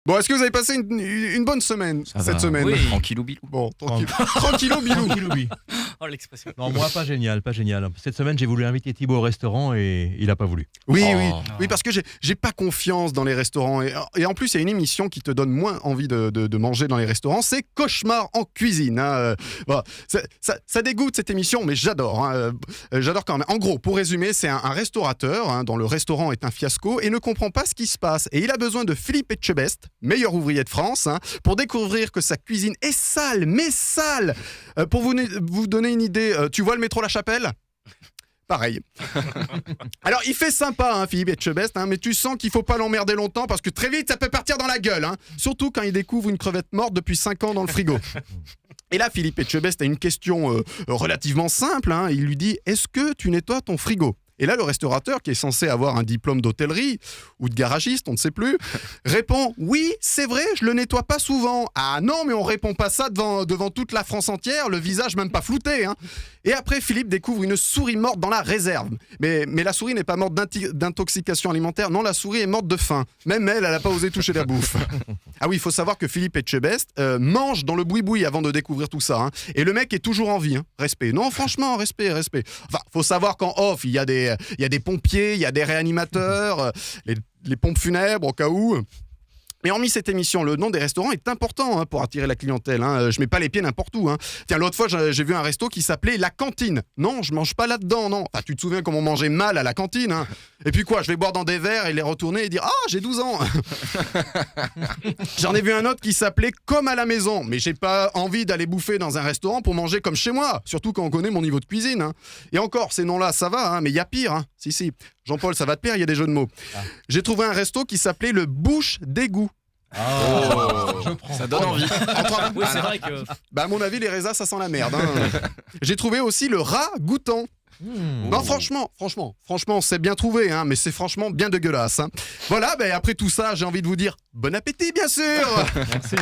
Bon, est-ce que vous avez passé une bonne semaine cette semaine? Oui. Tranquillou bilou. Bon, tranquillo bilou. Oh, l'expression. Non, moi, pas génial, pas génial. Cette semaine, j'ai voulu inviter Thibaut au restaurant et il a pas voulu. Oui, Oh. oui, parce que j'ai pas confiance dans les restaurants. Et en plus, il y a une émission qui te donne moins envie de manger dans les restaurants, c'est Cauchemar en cuisine. Hein. Bon, ça dégoûte cette émission, mais j'adore. Hein. J'adore quand même. En gros, pour résumer, c'est un restaurateur dont le restaurant est un fiasco et ne comprend pas ce qui se passe. Et il a besoin de Philippe Etchebest, meilleur ouvrier de France, pour découvrir que sa cuisine est sale, mais sale. Pour vous donner une idée, tu vois le métro La Chapelle ? Pareil. Alors, il fait sympa, Philippe Etchebest, mais tu sens qu'il faut pas l'emmerder longtemps parce que très vite, ça peut partir dans la gueule. Surtout quand il découvre une crevette morte depuis 5 ans dans le frigo. Et là, Philippe Etchebest a une question relativement simple. Il lui dit « Est-ce que tu nettoies ton frigo ?» Et là, le restaurateur, qui est censé avoir un diplôme d'hôtellerie ou de garagiste, on ne sait plus, répond « Oui, c'est vrai, je le nettoie pas souvent. » Ah non, mais on répond pas ça devant toute la France entière, le visage même pas flouté. Et après, Philippe découvre une souris morte dans la réserve. Mais la souris n'est pas morte d'intoxication alimentaire, non, la souris est morte de faim. Même elle n'a pas osé toucher la bouffe. Ah oui, il faut savoir que Philippe Etchebest mange dans le boui-boui avant de découvrir tout ça. Et le mec est toujours en vie. Respect. Non, franchement, respect. Enfin, faut savoir qu'en off, il y a des pompiers, il y a des réanimateurs, les pompes funèbres au cas où. Mais hormis cette émission, le nom des restaurants est important pour attirer la clientèle. Je mets pas les pieds n'importe où. Tiens, l'autre fois, j'ai vu un resto qui s'appelait La Cantine. Non, je mange pas là-dedans, non. Enfin, tu te souviens comment on mangeait mal à la cantine, Et puis quoi, je vais boire dans des verres et les retourner et dire « Ah, j'ai 12 ans !» J'en ai vu un autre qui s'appelait Comme à la maison. Mais j'ai pas envie d'aller bouffer dans un restaurant pour manger comme chez moi. Surtout quand on connaît mon niveau de cuisine. Et encore, ces noms-là, ça va, mais il y a pire. Si. Jean-Paul, ça va te plaire, il y a des jeux de mots. J'ai trouvé un resto qui s'appelait le Bouche d'égout. Je prends. Ça donne envie. Oui, c'est vrai que. À mon avis, les raisins, ça sent la merde. J'ai trouvé aussi le rat goûtant. Non, franchement, c'est bien trouvé, mais c'est franchement bien dégueulasse. Voilà, après tout ça, j'ai envie de vous dire bon appétit, bien sûr. Merci.